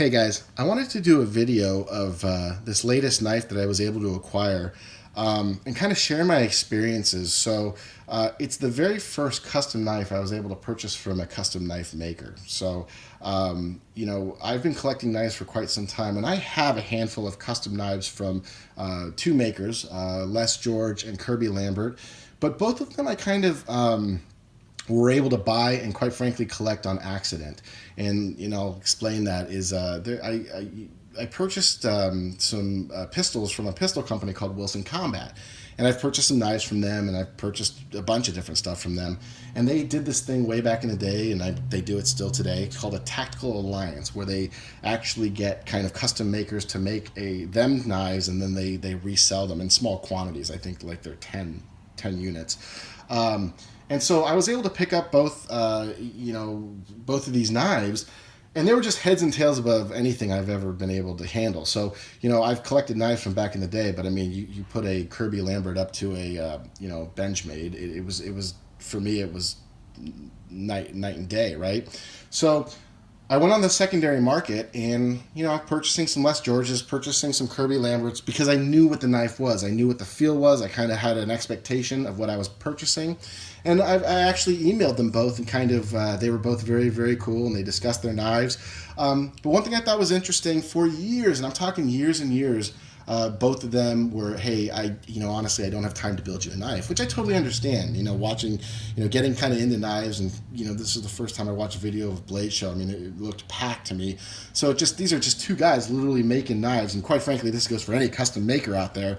Hey guys, I wanted to do a video of this latest knife that I was able to acquire and kind of share my experiences. It's the very first custom knife I was able to purchase from a custom knife maker. I've been collecting knives for quite some time, and I have a handful of custom knives from two makers, Les George and Kirby Lambert. But both of them I kind of were able to buy and quite frankly collect on accident. And I'll explain that is I purchased some pistols from a pistol company called Wilson Combat, and I've purchased some knives from them, and I've purchased a bunch of different stuff from them. And they did this thing way back in the day, and they do it still today. It's called a tactical alliance, where they actually get kind of custom makers to make them knives, and then they resell them in small quantities. I think like they're 10 units. And so I was able to pick up both of these knives, and they were just heads and tails above anything I've ever been able to handle. So, I've collected knives from back in the day, but I mean, you put a Kirby Lambert up to a, Benchmade. It was, for me, it was night and day, right? So I went on the secondary market and, purchasing some Les Georges, purchasing some Kirby Lamberts, because I knew what the knife was. I knew what the feel was. I kind of had an expectation of what I was purchasing. And I actually emailed them both, and kind of, they were both very, very cool, and they discussed their knives. But one thing I thought was interesting, for years, and I'm talking years and years, both of them were, hey, honestly, I don't have time to build you a knife, which I totally understand. Watching, getting kind of into knives, and this is the first time I watched a video of Blade Show. I mean, it looked packed to me. So these are just two guys literally making knives, and quite frankly, this goes for any custom maker out there.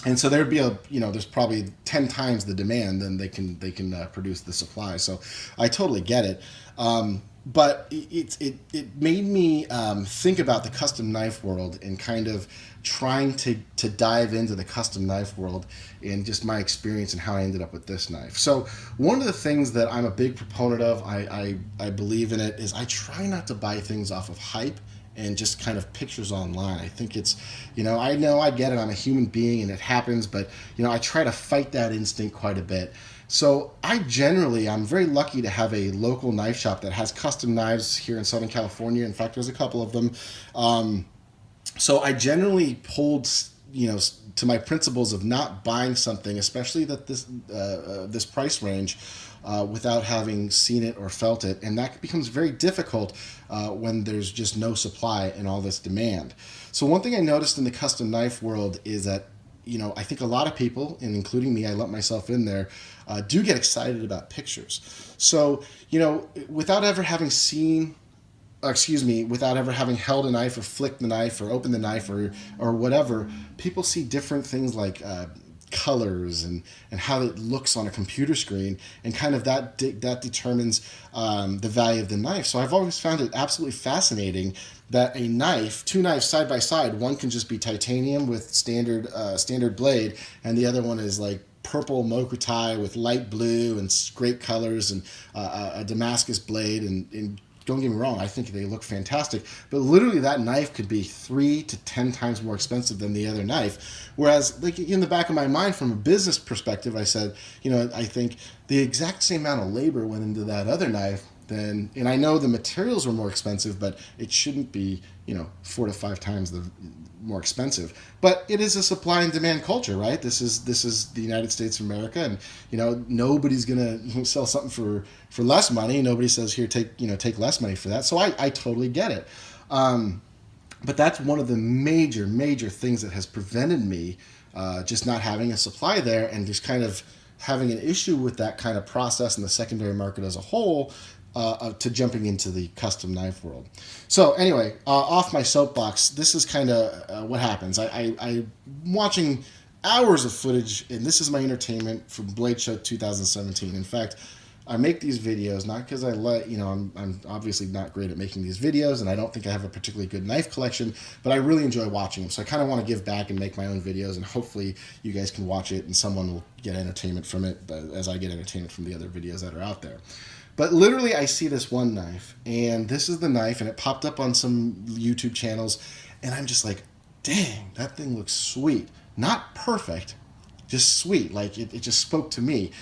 And so there'd be there's probably 10 times the demand than they can produce the supply. So I totally get it. But it made me think about the custom knife world, and kind of trying to dive into the custom knife world, and just my experience and how I ended up with this knife. So one of the things that I'm a big proponent of, I believe in it, is I try not to buy things off of hype and just kind of pictures online. I think it's, I know, I get it, I'm a human being and it happens, but, I try to fight that instinct quite a bit. So I'm very lucky to have a local knife shop that has custom knives here in Southern California. In fact, there's a couple of them. So I generally hold, to my principles of not buying something, especially that this price range, without having seen it or felt it. And that becomes very difficult when there's just no supply and all this demand. So one thing I noticed in the custom knife world is that, I think a lot of people, and including me, I lump myself in there, do get excited about pictures. So, without ever having without ever having held a knife or flicked the knife or opened the knife or whatever, people see different things like colors and how it looks on a computer screen, and kind of that determines the value of the knife. So I've always found it absolutely fascinating that two knives side by side, one can just be titanium with standard blade, and the other one is like purple mokutai with light blue and great colors, and a Damascus blade, and don't get me wrong, I think they look fantastic, but literally that knife could be 3 to 10 times more expensive than the other knife. Whereas, like, in the back of my mind, from a business perspective, I said, I think the exact same amount of labor went into that other knife, and I know the materials were more expensive, but it shouldn't be, 4 to 5 times the more expensive. But it is a supply and demand culture, right? This is the United States of America, and nobody's gonna sell something for less money. Nobody says, here, take less money for that. So I totally get it. But that's one of the major things that has prevented me just not having a supply there, and just kind of having an issue with that kind of process in the secondary market as a whole, to jumping into the custom knife world. So anyway, off my soapbox, this is kind of what happens. I'm watching hours of footage, and this is my entertainment from Blade Show 2017. In fact, I make these videos not because I'm obviously not great at making these videos, and I don't think I have a particularly good knife collection, but I really enjoy watching them. So I kind of want to give back and make my own videos, and hopefully you guys can watch it and someone will get entertainment from it, as I get entertainment from the other videos that are out there. But literally, I see this one knife, and this is the knife, and it popped up on some YouTube channels, and I'm just like, dang, that thing looks sweet. Not perfect, just sweet. Like, it just spoke to me.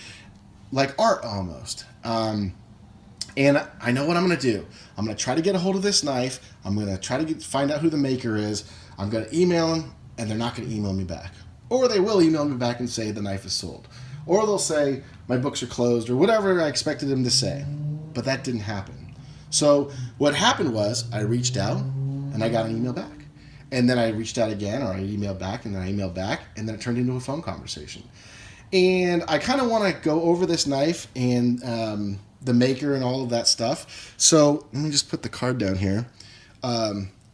Like art, almost. And I know what I'm going to do. I'm going to try to get a hold of this knife. I'm going to try to find out who the maker is. I'm going to email them, and they're not going to email me back. Or they will email me back and say the knife is sold. Or they'll say my books are closed, or whatever I expected them to say. But that didn't happen. So what happened was I reached out, and I got an email back. And then I reached out again, or I emailed back, and then I emailed back, and then it turned into a phone conversation. And I kind of want to go over this knife and the maker and all of that stuff. So let me just put the card down here.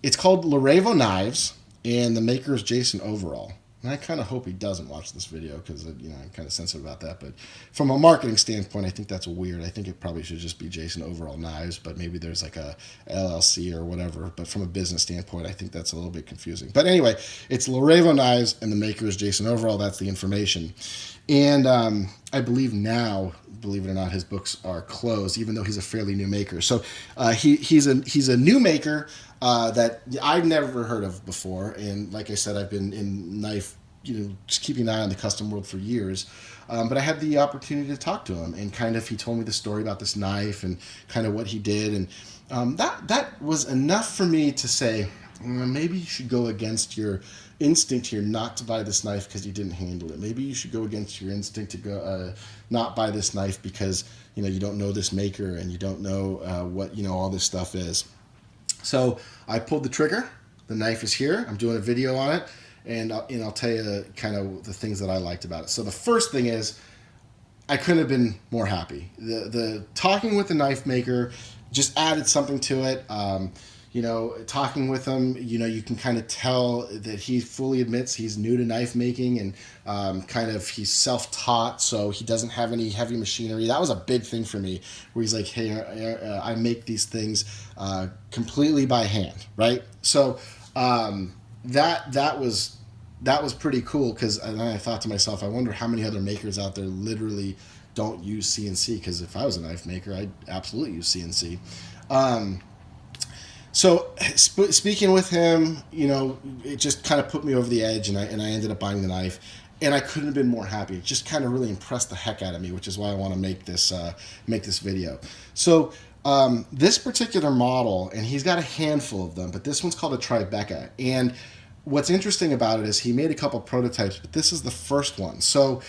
It's called Larevo Knives, and the maker is Jason Overall. And I kind of hope he doesn't watch this video because, you know, I'm kind of sensitive about that. But from a marketing standpoint, I think that's weird. I think it probably should just be Jason Overall Knives, but maybe there's like a LLC or whatever. But from a business standpoint, I think that's a little bit confusing. But anyway, it's Larevo Knives, and the maker is Jason Overall. That's the information. And I believe now, believe it or not, his books are closed, even though he's a fairly new maker. So he's a new maker that I've never heard of before. And like I said, I've been in knife, you know, just keeping an eye on the custom world for years. But I had the opportunity to talk to him, and kind of he told me the story about this knife and kind of what he did. And that was enough for me to say, maybe you should go against your instinct here not to buy this knife because you didn't handle it. Maybe you should go against your instinct to go not buy this knife because, you know, you don't know this maker and you don't know what, you know, all this stuff is. So I pulled the trigger. The knife is here. I'm doing a video on it, and I'll tell you kind of the things that I liked about it. So the first thing is, I couldn't have been more happy. The talking with the knife maker just added something to it. You know, talking with him, you know, you can kind of tell that he fully admits he's new to knife making, and kind of he's self-taught, so he doesn't have any heavy machinery. That was a big thing for me, where he's like, hey, I make these things completely by hand, right? So that was pretty cool, because I thought to myself, I wonder how many other makers out there literally don't use CNC, because if I was a knife maker, I'd absolutely use CNC. So speaking with him, you know, it just kind of put me over the edge, and I ended up buying the knife, and I couldn't have been more happy. It just kind of really impressed the heck out of me, which is why I want to make this video. So this particular model, and he's got a handful of them, but this one's called a Tribeca, and what's interesting about it is he made a couple prototypes, but this is the first one. So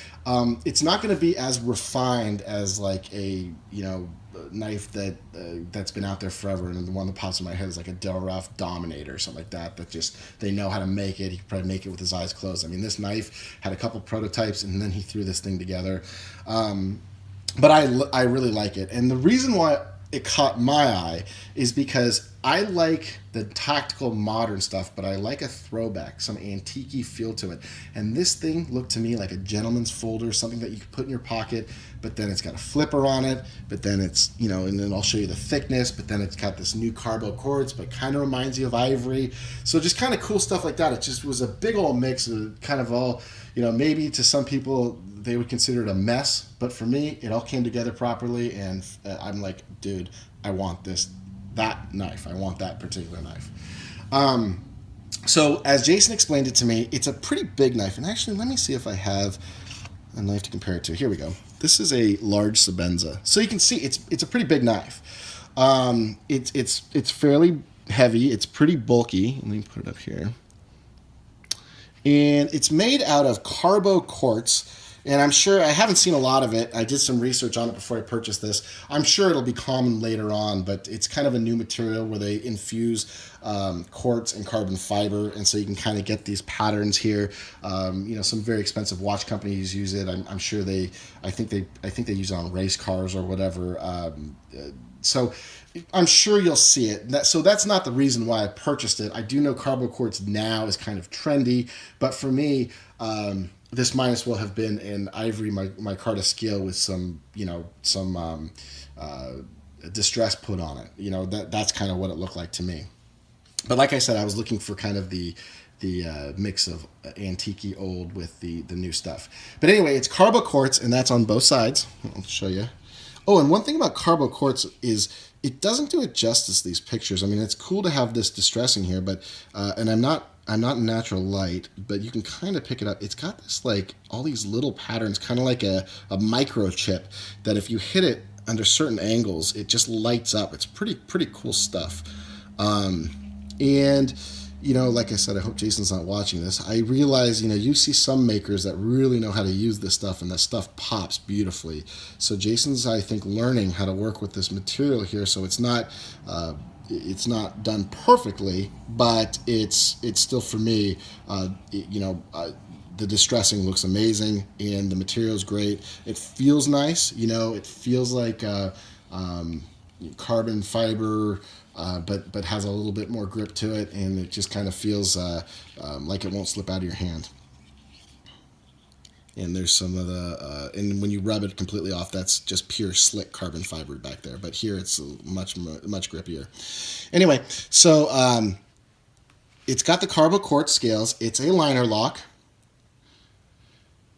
it's not going to be as refined as like a, you know, knife that's been out there forever, and the one that pops in my head is like a Del Ruff Dominator or something like that just they know how to make it. He could probably make it with his eyes closed. I mean, this knife had a couple prototypes, and then he threw this thing together. But I really like it, and the reason why it caught my eye is because I like the tactical modern stuff, but I like a throwback, some antique-y feel to it. And this thing looked to me like a gentleman's folder, something that you could put in your pocket, but then it's got a flipper on it, but then it's, you know, and then I'll show you the thickness, but then it's got this new Carboquartz, but kind of reminds you of ivory. So just kind of cool stuff like that. It just was a big old mix of kind of all, you know, maybe to some people they would consider it a mess, but for me, it all came together properly, and I'm like, dude, I want that knife. I want that particular knife. So as Jason explained it to me, it's a pretty big knife, and actually, let me see if I have a knife to compare it to. Here we go. This is a large Sebenza, so you can see it's a pretty big knife. It's fairly heavy. It's pretty bulky. Let me put it up here, and it's made out of Carboquartz. And I'm sure, I haven't seen a lot of it. I did some research on it before I purchased this. I'm sure it'll be common later on, but it's kind of a new material where they infuse quartz and carbon fiber, and so you can kind of get these patterns here. You know, some very expensive watch companies use it. I'm sure I think they use it on race cars or whatever. So I'm sure you'll see it. So that's not the reason why I purchased it. I do know Carboquartz now is kind of trendy, but for me, this might as well have been an ivory micarta scale with some, you know, some distress put on it. You know, that's kind of what it looked like to me. But like I said, I was looking for kind of the mix of antique-y old with the new stuff. But anyway, it's Carboquartz, and that's on both sides. I'll show you. Oh, and one thing about Carboquartz is it doesn't do it justice, these pictures. I mean, it's cool to have this distressing here, but and I'm not in natural light, but you can kind of pick it up. It's got this, like, all these little patterns, kind of like a microchip, that if you hit it under certain angles, it just lights up. It's pretty cool stuff. And like I said, I hope Jason's not watching this. I realize, you see some makers that really know how to use this stuff, and that stuff pops beautifully. So Jason's, I think, learning how to work with this material here. So it's not done perfectly, but it's still, for me, the distressing looks amazing, and the material is great. It feels nice. It feels like carbon fiber, but has a little bit more grip to it, and it just kind of feels like it won't slip out of your hand. And there's some of the, and when you rub it completely off, that's just pure slick carbon fiber back there. But here it's much grippier. Anyway, so it's got the Carboquartz scales. It's a liner lock.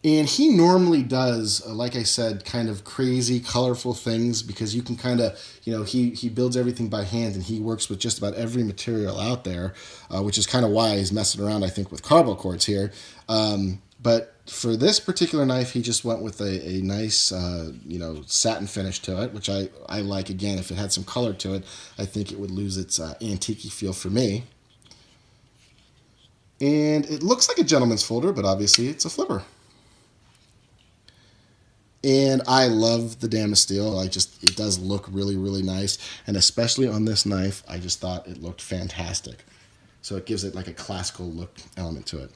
And he normally does, like I said, kind of crazy, colorful things, because you can kind of, he builds everything by hand, and he works with just about every material out there, which is kind of why he's messing around, I think, with Carboquartz here. But for this particular knife, he just went with a nice, satin finish to it, which I like. Again, if it had some color to it, I think it would lose its antique-y feel for me. And it looks like a gentleman's folder, but obviously it's a flipper. And I love the damasteel. It does look really, really nice. And especially on this knife, I just thought it looked fantastic. So it gives it like a classical look element to it.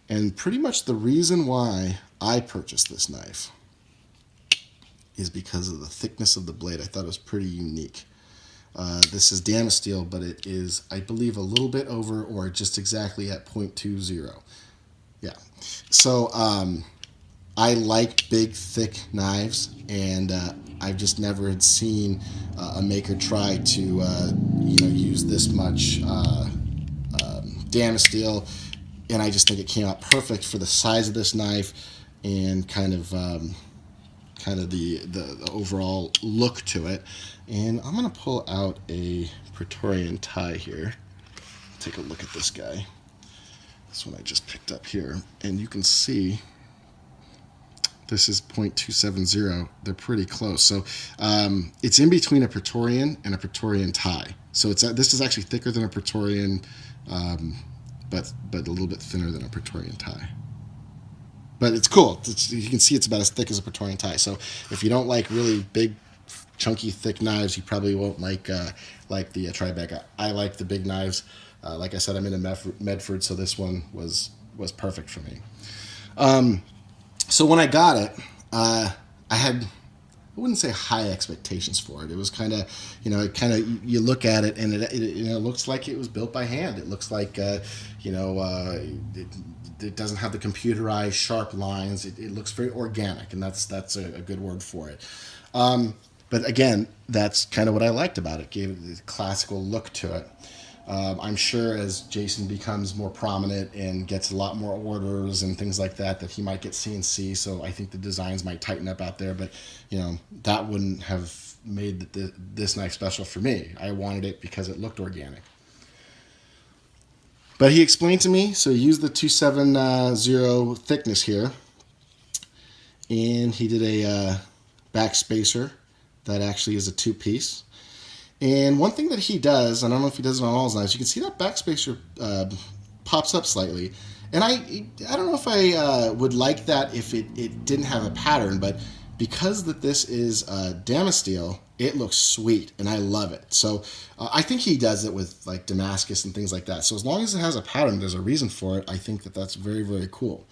And pretty much the reason why I purchased this knife is because of the thickness of the blade. I thought it was pretty unique. This is damasteel, but it is, I believe, a little bit over, or just exactly at 0.20. Yeah. So, I like big, thick knives, and I've just never had seen a maker try to, use this much damasteel, and I just think it came out perfect for the size of this knife and kind of the overall look to it. And I'm going to pull out a Praetorian tie here. Take a look at this guy. This one I just picked up here, and you can see. This is 0.270. They're pretty close. So it's in between a Praetorian and a Praetorian tie. So this is actually thicker than a Praetorian, but a little bit thinner than a Praetorian tie. But it's cool. You can see it's about as thick as a Praetorian tie. So if you don't like really big, chunky, thick knives, you probably won't like the Tribeca. I like the big knives. Like I said, I'm in Medford, so this one was perfect for me. So when I got it, I wouldn't say high expectations for it. It was kind of, you look at it, and it looks like it was built by hand. It looks like, it doesn't have the computerized sharp lines. It looks very organic, and that's a good word for it. But again, that's kind of what I liked about it. Gave it the classical look to it. I'm sure as Jason becomes more prominent and gets a lot more orders and things like that he might get CNC. So I think the designs might tighten up out there. But, that wouldn't have made this knife special for me. I wanted it because it looked organic. But he explained to me, so he used the 270 thickness here. And he did a back spacer that actually is a two-piece. And one thing that he does, and I don't know if he does it on all his knives, you can see that backspacer pops up slightly. And I don't know if I would like that if it didn't have a pattern, but because that this is damasteel, it looks sweet, and I love it. So I think he does it with like Damascus and things like that. So as long as it has a pattern, there's a reason for it. I think that's very, very cool.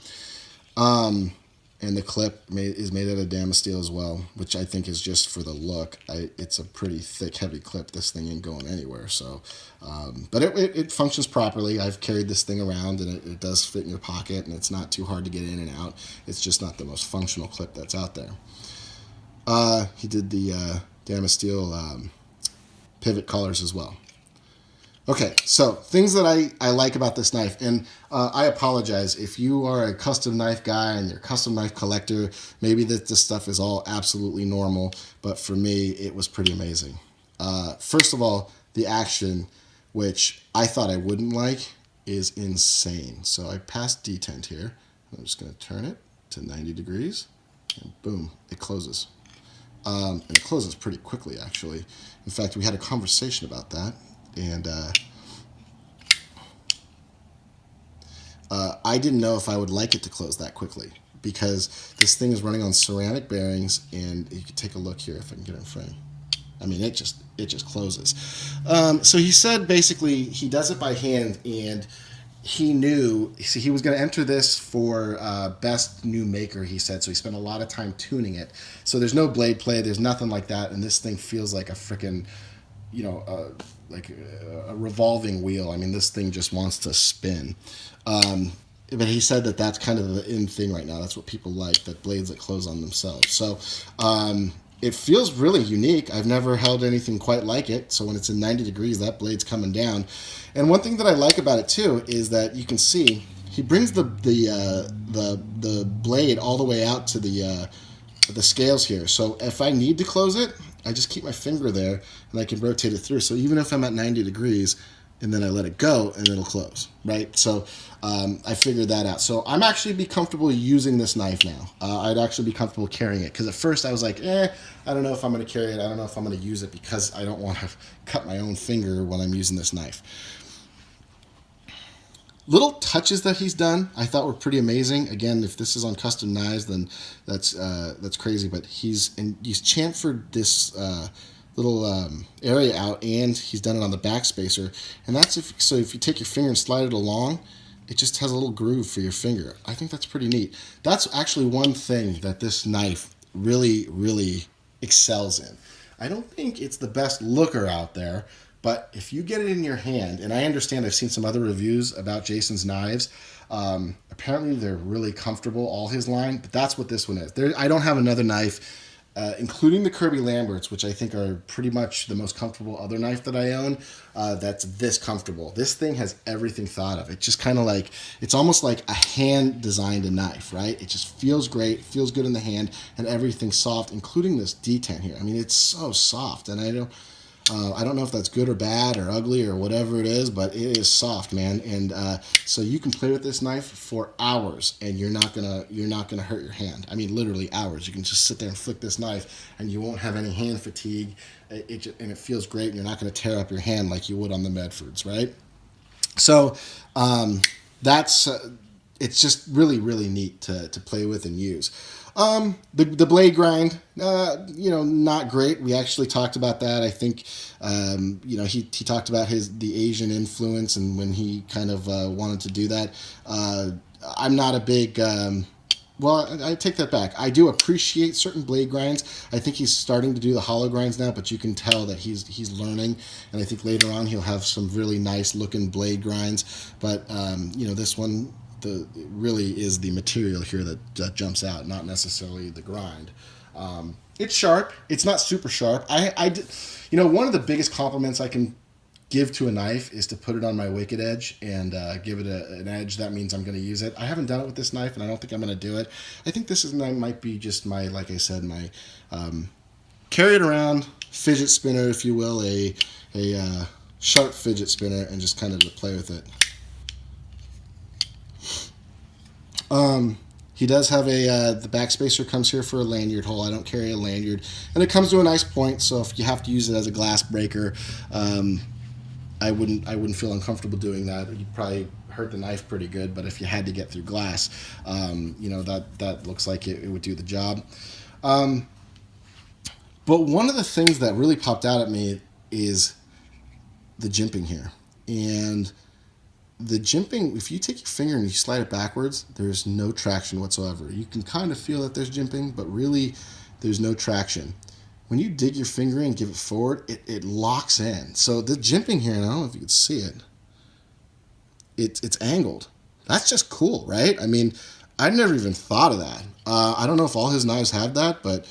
And the clip is made out of damasteel as well, which I think is just for the look. It's a pretty thick, heavy clip. This thing ain't going anywhere. So, but it functions properly. I've carried this thing around, and it does fit in your pocket, and it's not too hard to get in and out. It's just not the most functional clip that's out there. He did the damasteel pivot collars as well. Okay, so things that I like about this knife, and I apologize if you are a custom knife guy and you're a custom knife collector, maybe this stuff is all absolutely normal, but for me, it was pretty amazing. First of all, the action, which I thought I wouldn't like, is insane. So I passed detent here. I'm just going to turn it to 90 degrees, and boom, it closes. And it closes pretty quickly, actually. In fact, we had a conversation about that, and I didn't know if I would like it to close that quickly, because this thing is running on ceramic bearings, and you can take a look here if I can get it in frame. I mean, it just closes. So he said basically he does it by hand, and he knew he was going to enter this for best new maker, he said. So he spent a lot of time tuning it. So there's no blade play, there's nothing like that, and this thing feels like a freaking, like a revolving wheel. I mean, this thing just wants to spin. But he said that that's kind of the in thing right now. That's what people like, that blades that close on themselves. So it feels really unique. I've never held anything quite like it. So when it's in 90 degrees, that blade's coming down. And one thing that I like about it too is that you can see he brings the blade all the way out to the scales here. So if I need to close it, I just keep my finger there and I can rotate it through. So even if I'm at 90 degrees, and then I let it go, and it'll close, right? So I figured that out. So I'm actually be comfortable using this knife now. I'd actually be comfortable carrying it, because at first I was like, I don't know if I'm going to carry it. I don't know if I'm going to use it, because I don't want to cut my own finger when I'm using this knife. Little touches that he's done I thought were pretty amazing. Again, if this is on custom knives, then that's crazy. But he's chamfered this little area out, and he's done it on the back spacer, and that's if you take your finger and slide it along, it just has a little groove for your finger. I think that's pretty neat. That's actually one thing that this knife really excels in. I don't think it's the best looker out there, but if you get it in your hand, and I understand I've seen some other reviews about Jason's knives, apparently they're really comfortable, all his line, but that's what this one is. I don't have another knife, including the Kirby Lamberts, which I think are pretty much the most comfortable other knife that I own, that's this comfortable. This thing has everything thought of. It's just kind of like, it's almost like a hand-designed a knife, right? It just feels great, feels good in the hand, and everything's soft, including this detent here. I mean, it's so soft, and I don't know if that's good or bad or ugly or whatever it is, but it is soft, man. And so you can play with this knife for hours, and you're not gonna hurt your hand. I mean, literally hours. You can just sit there and flick this knife, and you won't have any hand fatigue. And it feels great, and you're not gonna tear up your hand like you would on the Medfords, right? So it's just really neat to play with and use. The blade grind, not great. We actually talked about that. I think, he talked about the Asian influence, and when he kind of wanted to do that. I'm not a big, I take that back. I do appreciate certain blade grinds. I think he's starting to do the hollow grinds now, but you can tell that he's learning, and I think later on he'll have some really nice looking blade grinds. But, this one, it really is the material here that jumps out, not necessarily the grind. It's sharp. It's not super sharp. One of the biggest compliments I can give to a knife is to put it on my wicked edge and give it an edge. That means I'm going to use it. I haven't done it with this knife, and I don't think I'm going to do it. I think this might be just my, like I said, my carry it around fidget spinner, if you will, a sharp fidget spinner, and just kind of to play with it. He does have the back spacer comes here for a lanyard hole. I don't carry a lanyard, and it comes to a nice point. So if you have to use it as a glass breaker, I wouldn't feel uncomfortable doing that. You'd probably hurt the knife pretty good, but if you had to get through glass, that looks like it would do the job. But one of the things that really popped out at me is the jimping here, and the jimping, if you take your finger and you slide it backwards, there's no traction whatsoever. You can kind of feel that there's jimping, but really there's no traction. When you dig your finger in and give it forward, it locks in. So the jimping here, and I don't know if you can see it, it's angled. That's just cool, right? I mean, I'd never even thought of that. I don't know if all his knives have that, but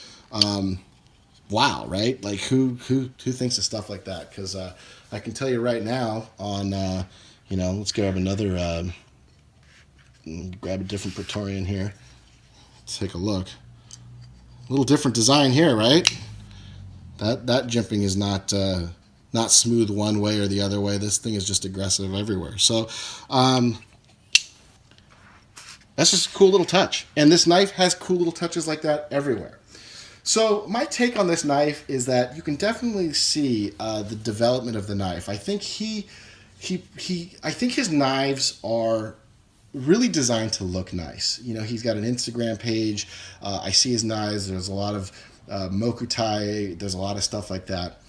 wow, right? Like who thinks of stuff like that? Because I can tell you right now on... let's grab another, grab a different Praetorian here. Take a look. A little different design here, right? That jimping is not smooth one way or the other way. This thing is just aggressive everywhere. So that's just a cool little touch. And this knife has cool little touches like that everywhere. So my take on this knife is that you can definitely see the development of the knife. I think I think his knives are really designed to look nice. You know, he's got an Instagram page. I see his knives. There's a lot of mokutai. There's a lot of stuff like that.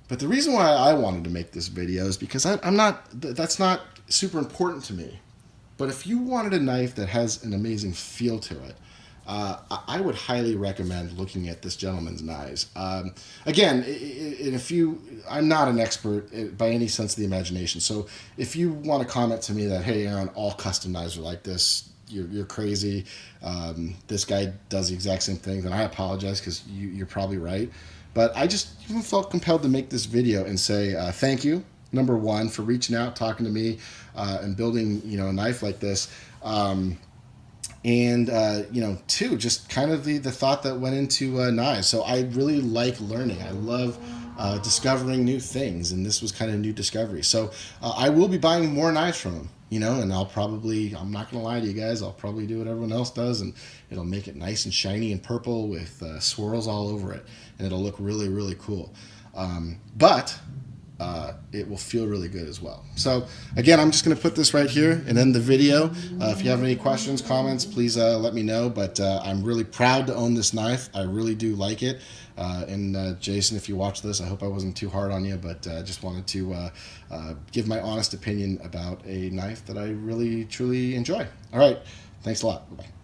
But the reason why I wanted to make this video is because I'm not. That's not super important to me. But if you wanted a knife that has an amazing feel to it, I would highly recommend looking at this gentleman's knives. Again, I'm not an expert by any sense of the imagination. So if you want to comment to me that, hey, Aaron, all custom knives are like this, you're crazy. This guy does the exact same thing, then I apologize, because you're probably right. But I just even felt compelled to make this video and say thank you, number one, for reaching out, talking to me, and building, you know, a knife like this. And you know, two, just kind of the thought that went into knives. So I really like learning. I love discovering new things, and this was kind of a new discovery. So I will be buying more knives from him, you know, and I'm not going to lie to you guys, I'll probably do what everyone else does, and it'll make it nice and shiny and purple with swirls all over it, and it'll look really, really cool. But it will feel really good as well. So again, I'm just going to put this right here and end the video. If you have any questions, comments, please let me know. But I'm really proud to own this knife. I really do like it. And Jason, if you watch this, I hope I wasn't too hard on you, but I just wanted to give my honest opinion about a knife that I really, truly enjoy. All right. Thanks a lot. Bye-bye.